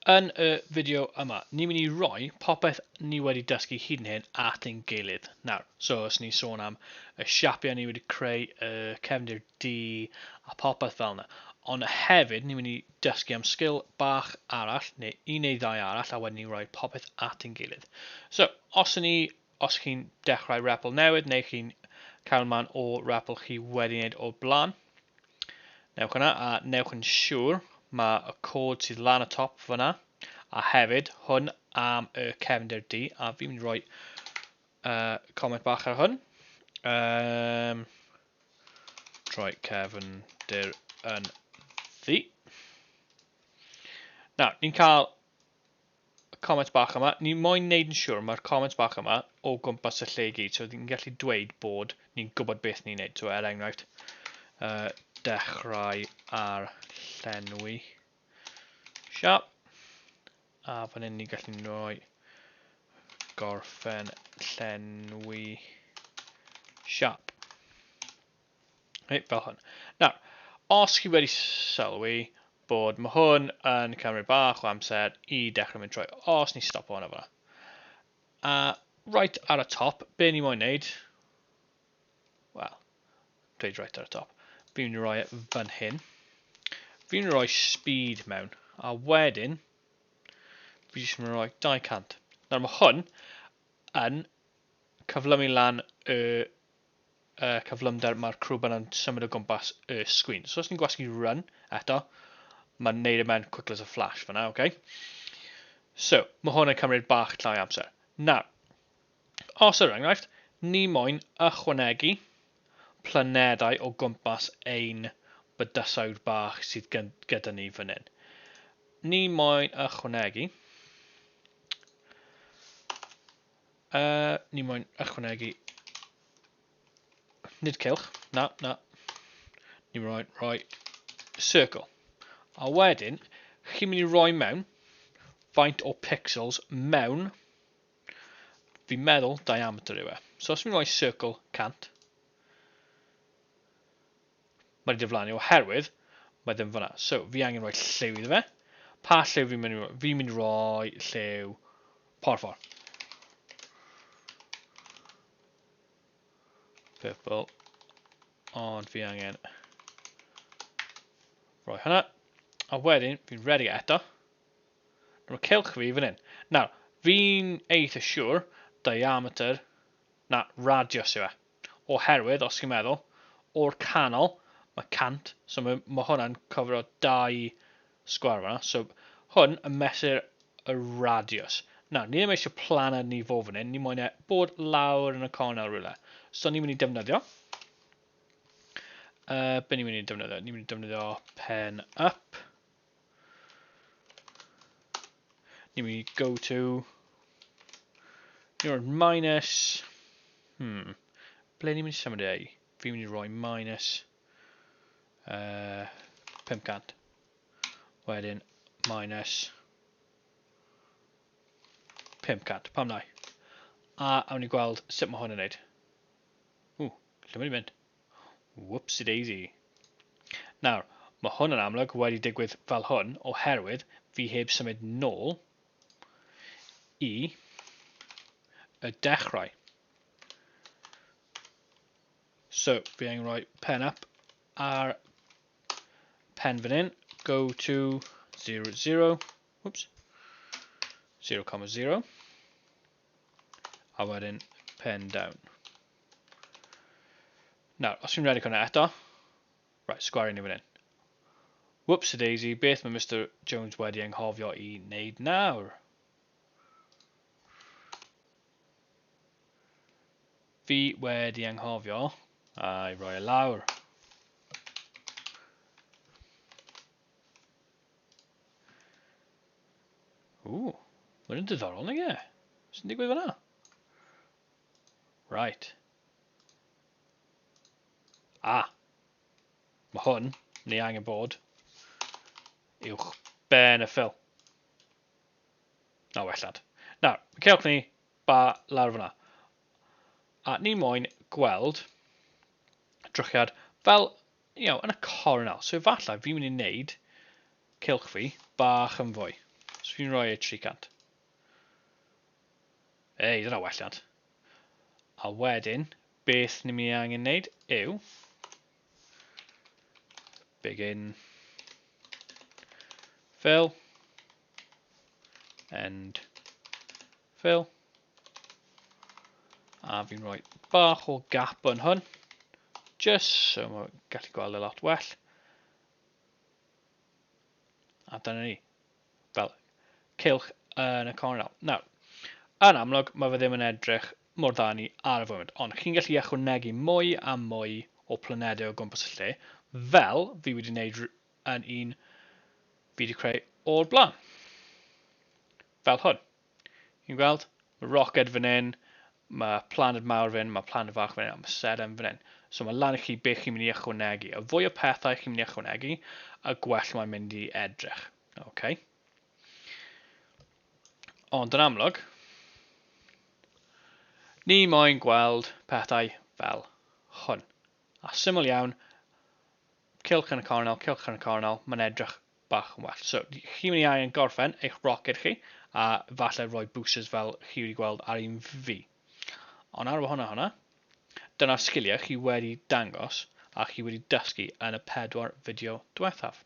Yn y fideo yma, ni'n mynd i roi popeth ni wedi dysgu hyd yn hyn at ein gilydd. Nawr, so os ni sôn am y siapiau ni wedi creu, y cefndir D a popeth fel yna. Ond hefyd, ni'n mynd i dysgu am sgil bach arall, neu un neu ddau arall, a wedyn ni roi popeth at ein gilydd. So, os chi'n dechrau repl newydd, neu chi'n cael man o repl chi wedi wneud o blaen, newch yna a newch yn siŵr mae y cod sydd lan y top fyna, a hefyd hwn am y cefndir D, a fi'n mynd i roi comment bach ar hwn. Troi cefndir yn ddi. Nawr, ni'n cael y comment bach yma. Ni'n moyn neud yn siŵr mae'r comment bach yma o gwmpas y lle i gyd, so ni'n gallu dweud bod ni'n gwybod beth ni'n neud. So, enghraifft, dechrau ar llenwi siap, a fan hyn ni'n gallu rhoi gorffen llenwi siap. Fel hwn. Nawr, os chi wedi sylwi bod mae hwn yn cymryd bach o amser i dechrau mynd trwy, os ni stop hwn efo. A right ar y top, be ni moyn neud? Wel, dweud right ar y top. Fi'n mynd i roi fan hyn. Fi'n mynd i roi speed mewn, a wedyn fi jyst mynd i roi 200. Nawr mae hwn yn cyflymu lan y cyflymder mae'r crwban yn symud o gwmpas y sgwyn. So os ni'n gwasgu run eto, mae'n neud e mewn quick as a flash fyna, okay? So, mae hwn yn cymryd bach llai amser. Nawr, os yr enghraifft, ni moyn ychwanegu planedau o gwmpas ein bydysawd bach sydd gyda ni fan hyn. Ni moyn ychwanegu nid cylch, na. Ni'n rhoi circle. A wedyn, chi'n mynd i roi mewn faint o pixels mewn, fi'n meddwl diameter yw e. So os fi'n rhoi circle 100, mae'n diflannu oherwydd mae ddim fyna. So fi angen rhoi lliw iddo fe. Pa lliw fi'n mynd i roi? Fi'n mynd i roi lliw porffor. Purple. Ond fi angen rhoi hynna. A wedyn, fi'n ready eto. Mae cylch fi fan hyn. Nawr, fi'n eitha siŵr diameter, na, radius yw e. Oherwydd, os chi'n meddwl, o'r canol, mae 100, so mae hwnna'n cofro 2 sgwar fanna. So, hwn yn mesur y radius. Nawr, ni ddim eisiau plan ni fo fan hyn, ni moyn e bod lawr yn y cornel rhywle. So, ni'n mynd i defnyddio. Be ni'n mynd i defnyddio? Ni'n mynd i defnyddio pen up. Ni'n mynd i go to. Ni'n rhoi minus. Ble ni'n mynd i symud ei? Fi'n mynd i roi minus 500. Wedyn minus 500. Pam nai? A awn ni gweld sut mae hwn yn neud. Lle mae'n mynd? Whoopsie daisy. Nawr, mae hwn yn amlwg wedi digwydd fel hwn oherwydd fi heb symud nôl i y dechrau. So, fi angen rhoi pen up ar pen fan hyn. Go to 0, 0. Whoops. 0,0. A wedyn pen down. Nawr, os fi'n redig hwnna eto, right, sgwario ni fan hyn. Whoops a daisy, beth mae Mr Jones wedi anghofio i wneud nawr? Fi wedi anghofio a'i roi e lawr. Mae'n diddorol nag e? Sy'n digwydd fyna? Right. Mae hwn, ni angen bod, uwch ben y ffil. Wellad. Nawr, cewch ni ba lawr fyna. A ni moyn gweld drychiad fel, yn y cornel. So efallai fi'n mynd i wneud cylch fi bach yn fwy. So fi'n rhoi e 300. Ei, dyna welliant. A wedyn, beth ni'n mynd i angen wneud yw begin, fill, end, fill. A fi'n rhoi bach o gap yn hwn, just so mae'n gallu gweld y lot well. A dyna ni, fel cylch yn y cornel. Nawr, yn amlwg, mae fe ddim yn edrych mor dda ni ar y foment, ond chi'n gallu ychwanegu mwy a mwy o planedau o gwmpas y lle, fel fi wedi wneud yn un fi wedi creu o'r blaen. Fel hwn. Chi'n gweld? Mae rocket fan hyn, mae planed mawr fan hyn, mae planed fach fan hyn, a mae sedem fan hyn. So mae lan i chi beth chi'n mynd i ychwanegu. Y fwy o pethau chi'n mynd i ychwanegu, y gwell mae'n mynd i edrych. Okay. Ond yn amlwg, ni moyn gweld pethau fel hwn. A syml iawn, cylch yn y cornel, mae'n edrych bach yn well. So, chi'n mynd i angen gorffen eich rocket chi, a falle rhoi boosters fel chi wedi gweld ar un fi. Ond ar hwnna, dyna'r sgiliau chi wedi dangos a chi wedi dysgu yn y 4 fideo diwethaf.